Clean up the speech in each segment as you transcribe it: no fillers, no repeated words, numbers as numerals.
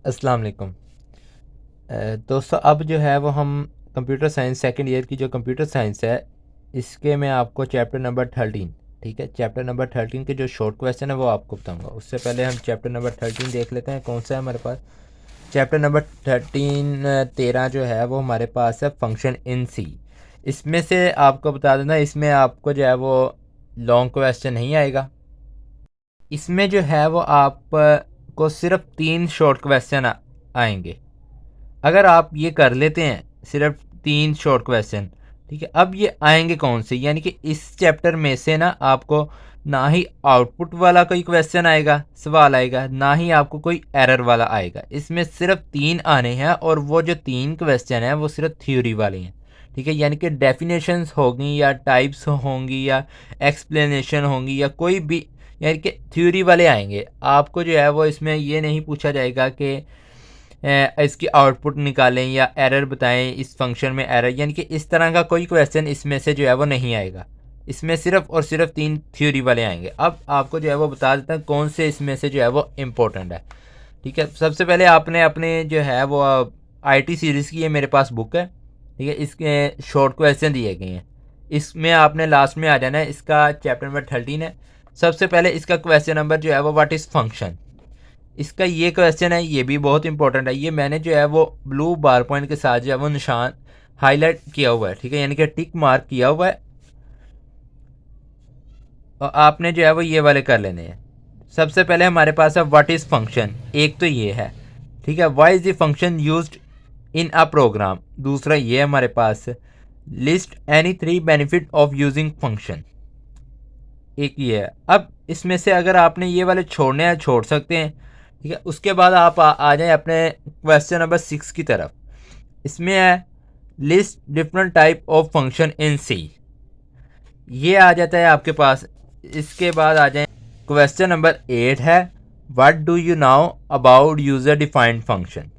अस्सलाम वालेकुम। दोस्तों अब जो है वो हम कंप्यूटर साइंस सेकंड ईयर की जो कंप्यूटर साइंस है इसके मैं आपको चैप्टर नंबर 13, ठीक है, चैप्टर नंबर 13 के जो शॉर्ट क्वेश्चन है वो आपको बताऊंगा। उससे पहले हम चैप्टर नंबर 13 देख लेते हैं कौन सा है हमारे पास। चैप्टर नंबर 13 जो है वो हमारे पास है फंक्शन इन सी। इसमें से आपको बता देना, इसमें आपको जो है वो लॉन्ग क्वेश्चन नहीं आएगा। इसमें जो है वो आपको सिर्फ 3 शॉर्ट क्वेश्चन आएंगे। अगर आप ये कर लेते हैं सिर्फ 3 शॉर्ट क्वेश्चन, ठीक है। अब ये आएंगे कौन से, यानी कि इस चैप्टर में से ना आपको ना ही आउटपुट वाला कोई क्वेश्चन आएगा, सवाल आएगा, ना ही आपको कोई एरर वाला आएगा। इसमें सिर्फ 3 आने हैं और वो जो 3 क्वेश्चन हैं वो सिर्फ थ्योरी वाले हैं, ठीक है। यानी कि डेफिनेशंस होंगी या टाइप्स होंगी या एक्सप्लेनेशन होंगी या कोई भी, यानी कि थ्योरी वाले आएंगे। आपको जो है वो इसमें ये नहीं पूछा जाएगा कि इसकी आउटपुट निकालें या एरर बताएं, इस फंक्शन में एरर, यानी कि इस तरह का कोई क्वेश्चन इसमें से जो है वो नहीं आएगा। इसमें सिर्फ और सिर्फ 3 थ्योरी वाले आएंगे। अब आपको जो है वो बता देता है कौन से इसमें से जो है वो इम्पोर्टेंट है, ठीक है। सबसे पहले आपने अपने जो है वो आईटी सीरीज़ की ये मेरे पास बुक है, ठीक है। इसके शॉर्ट क्वेश्चन दिए गए हैं, इसमें आपने लास्ट में आ जाना है। इसका चैप्टर नंबर 13 है। सबसे पहले इसका क्वेश्चन नंबर जो है वो व्हाट इज़ फंक्शन, इसका ये क्वेश्चन है, ये भी बहुत इंपॉर्टेंट है। ये मैंने जो है वो ब्लू बार पॉइंट के साथ जो है वो निशान हाईलाइट किया हुआ है, ठीक है, यानी कि टिक मार्क किया हुआ है। और आपने जो है वो ये वाले कर लेने हैं। सबसे पहले हमारे पास है व्हाट इज़ फंक्शन, एक तो ये है, ठीक है। Why is the function used in a program, दूसरा ये हमारे पास list any 3 benefit of using function, एक ये है। अब इसमें से अगर आपने ये वाले छोड़ने हैं छोड़ सकते हैं, ठीक है। उसके बाद आप आ जाएं अपने क्वेश्चन नंबर 6 की तरफ। इसमें है list different type of function in C, ये आ जाता है आपके पास। इसके बाद आ जाए क्वेश्चन नंबर 8 है what do you now about user defined function,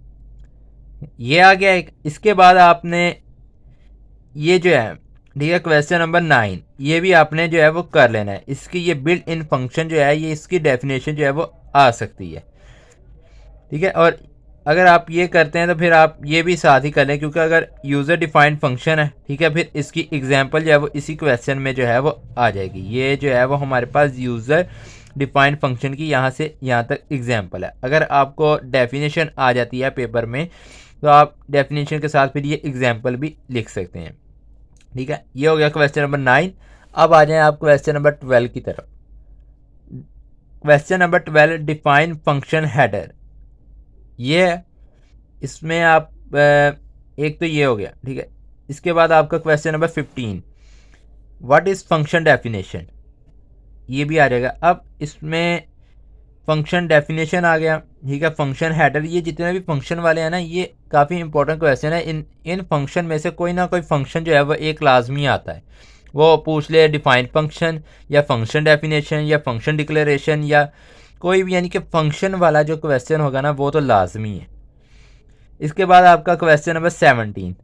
ये आ गया एक। इसके बाद आपने ये जो है, ठीक है, क्वेश्चन नंबर 9, ये भी आपने जो है वो कर लेना है। इसकी ये बिल्ट इन फंक्शन जो है ये इसकी डेफिनेशन जो है वो आ सकती है, ठीक है। और अगर आप ये करते हैं तो फिर आप ये भी साथ ही कर लें, क्योंकि अगर यूज़र डिफाइंड फंक्शन है, ठीक है, फिर इसकी एग्जांपल जो है वो इसी क्वेश्चन में जो है वो आ जाएगी। ये जो है वो हमारे पास यूज़र डिफाइंड फंक्शन की यहाँ से यहाँ तक एग्जांपल है। अगर आपको डेफिनेशन आ जाती है पेपर में तो आप डेफिनेशन के साथ फिर ये एग्जाम्पल भी लिख सकते हैं, ठीक है। ये हो गया क्वेश्चन नंबर 9। अब आ जाएं आप क्वेश्चन नंबर 12 की तरफ। Question number 12 define function header, ये है। इसमें आप एक तो ये हो गया, ठीक है। इसके बाद आपका question number 15 what is function definition, ये भी आ जाएगा। अब इसमें फंक्शन डेफिनेशन आ गया, ठीक है। फंक्शन हेडर, ये जितने भी फंक्शन वाले हैं ना ये काफ़ी इंपॉर्टेंट क्वेश्चन है। इन फंक्शन में से कोई ना कोई फंक्शन जो है वो एक लाजमी आता है। वो पूछ ले डिफाइन फंक्शन या फंक्शन डेफिनेशन या फंक्शन डिक्लेरेशन या कोई भी, यानी कि फंक्शन वाला जो क्वेश्चन होगा ना वो तो लाजमी है। इसके बाद आपका क्वेश्चन नंबर 17,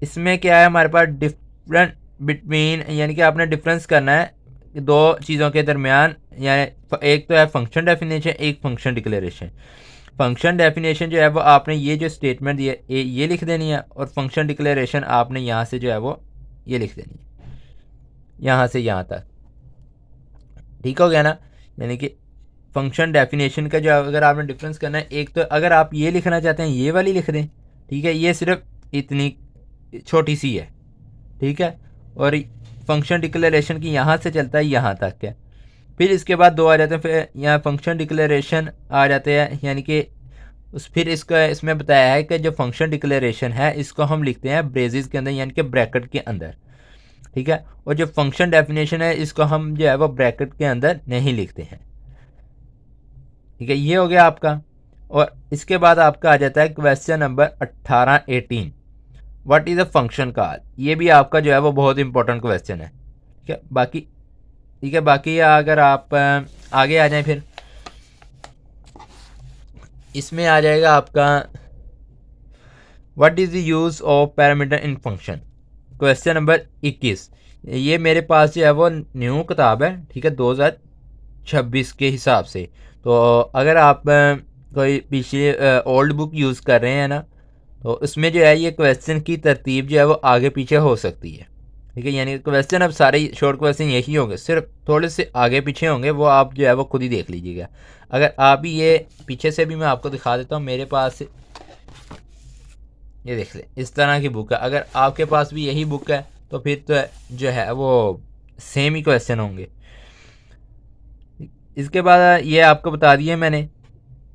इसमें क्या है हमारे पास डिफरेंट बिटवीन, यानी कि आपने डिफरेंस करना है दो चीज़ों के दरमियान, यानी एक तो है फंक्शन डेफिनेशन, एक फंक्शन डिक्लेरेशन। फंक्शन डेफिनेशन जो है वो आपने ये जो स्टेटमेंट दी है ये लिख देनी है, और फंक्शन डिक्लेरेशन आपने यहाँ से जो है वो ये लिख देनी है, यहाँ से यहाँ तक, ठीक हो गया ना। यानी कि फंक्शन डेफिनेशन का जो अगर आपने डिफरेंस करना है, एक तो अगर आप ये लिखना चाहते हैं ये वाली लिख दें, ठीक है, ये सिर्फ इतनी छोटी सी है, ठीक है। और फंक्शन डिक्लेरेशन की यहाँ से चलता है यहाँ तक है। फिर इसके बाद दो आ जाते हैं, फिर यहाँ फंक्शन डिक्लेरेशन आ जाते हैं, यानी कि फिर इसका इसमें बताया है कि जो फंक्शन डिक्लेरेशन है इसको हम लिखते हैं ब्रेजेस के अंदर, यानी कि ब्रैकेट के अंदर, ठीक है। और जो फंक्शन डेफिनेशन है इसको हम जो है वो ब्रैकेट के अंदर नहीं लिखते हैं, ठीक है। ये हो गया आपका। और इसके बाद आपका आ जाता है question number 18 what is a function call, ये भी आपका जो है वो बहुत इंपॉर्टेंट क्वेश्चन है, ठीक है। बाकी ठीक है, बाकी अगर आप आगे आ जाएं फिर इसमें आ जाएगा आपका what is the use of parameter in function, question number 21। ये मेरे पास जो है वो न्यू किताब है, ठीक है, 2026 के हिसाब से। तो अगर आप कोई पिछले ओल्ड बुक यूज़ कर रहे हैं ना, तो उसमें जो है ये क्वेश्चन की तरतीब जो है वो आगे पीछे हो सकती है। ठीक है, यानी क्वेश्चन अब सारे शॉर्ट क्वेश्चन यही होंगे, सिर्फ थोड़े से आगे पीछे होंगे, वो आप जो है वो खुद ही देख लीजिएगा। अगर आप ही ये पीछे से भी मैं आपको दिखा देता हूँ, मेरे पास ये देख ले, इस तरह की बुक है। अगर आपके पास भी यही बुक है तो फिर तो जो है वो सेम ही क्वेश्चन होंगे। इसके बाद ये आपको बता दिए मैंने।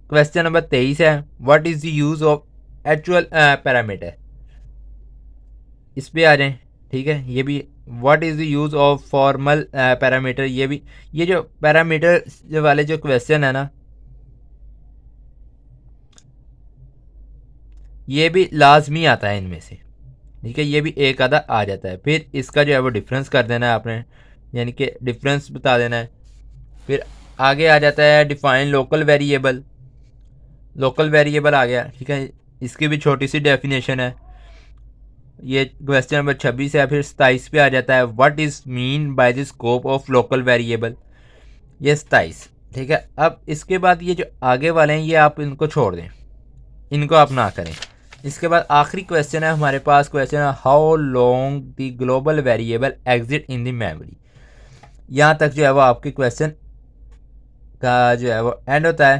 क्वेश्चन नंबर 23 है, what is the use of actual parameter. इस पे आ जाएं। ठीक है, ये भी what is the use of formal parameter, ये भी, ये जो पैरामीटर वाले जो क्वेश्चन है ना, ये भी लाजमी आता है इनमें से। ठीक है, ये भी एक आधा आ जाता है। फिर इसका जो है वो डिफरेंस कर देना है आपने, यानी कि डिफरेंस बता देना है। फिर आगे आ जाता है define local variable. Local variable आ गया। ठीक है, इसकी भी छोटी सी डेफिनेशन है। ये क्वेश्चन नंबर 26 है। फिर 27 पे आ जाता है, what is mean by the scope of local variable. ये 27। ठीक है, अब इसके बाद ये जो आगे वाले हैं ये आप इनको छोड़ दें, इनको आप ना करें। इसके बाद आखिरी क्वेश्चन है हमारे पास, क्वेश्चन है how long the global variable exit in the memory. यहाँ तक जो है वो आपके क्वेश्चन का जो है वो एंड होता है।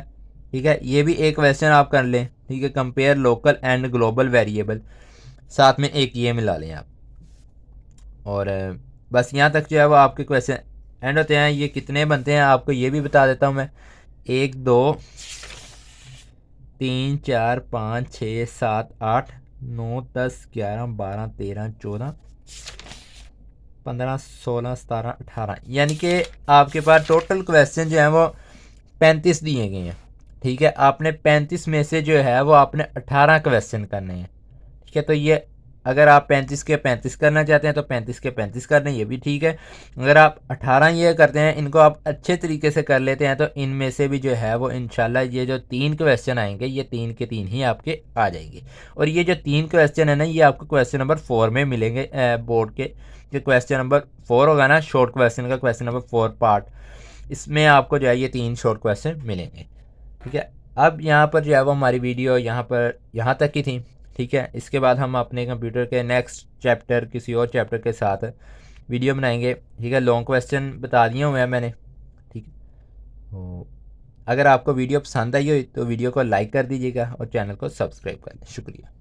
ठीक है, ये भी एक क्वेश्चन आप कर लें। ठीक है, compare local and global variable, साथ में एक ये मिला लें आप। और बस यहाँ तक जो है वो आपके क्वेश्चन एंड होते हैं। ये कितने बनते हैं आपको ये भी बता देता हूँ मैं। 1 2 3 4 5 6 7 8 9 10 11 12 13 14 15 16 17 18, यानी कि आपके पास टोटल क्वेश्चन जो है वो 35 दिए गए हैं। ठीक है, आपने 35 में से जो है वो आपने 18 क्वेश्चन करने हैं। ठीक है, तो ये अगर आप 35 के 35 करना चाहते हैं तो 35 के 35 कर लें, ये भी ठीक है। अगर आप 18 ये करते हैं, इनको आप अच्छे तरीके से कर लेते हैं, तो इनमें से भी जो है वो इंशाल्लाह ये जो 3 क्वेश्चन आएंगे ये 3 के 3 ही आपके आ जाएंगे। और ये जो 3 क्वेश्चन है ना, ये आपको क्वेश्चन नंबर 4 में मिलेंगे। बोर्ड के जो क्वेश्चन नंबर 4 होगा ना, शॉर्ट क्वेश्चन का क्वेश्चन नंबर 4 पार्ट, इसमें आपको जो है ये 3 शॉर्ट क्वेश्चन मिलेंगे। ठीक है, अब यहाँ पर जो है वो हमारी वीडियो यहाँ तक ही थी। ठीक है, इसके बाद हम अपने कंप्यूटर के नेक्स्ट चैप्टर, किसी और चैप्टर के साथ वीडियो बनाएंगे। ठीक है, लॉन्ग क्वेश्चन बता दिए हुए हैं मैंने। ठीक है, तो अगर आपको वीडियो पसंद आई हो तो वीडियो को लाइक कर दीजिएगा और चैनल को सब्सक्राइब कर लें। शुक्रिया।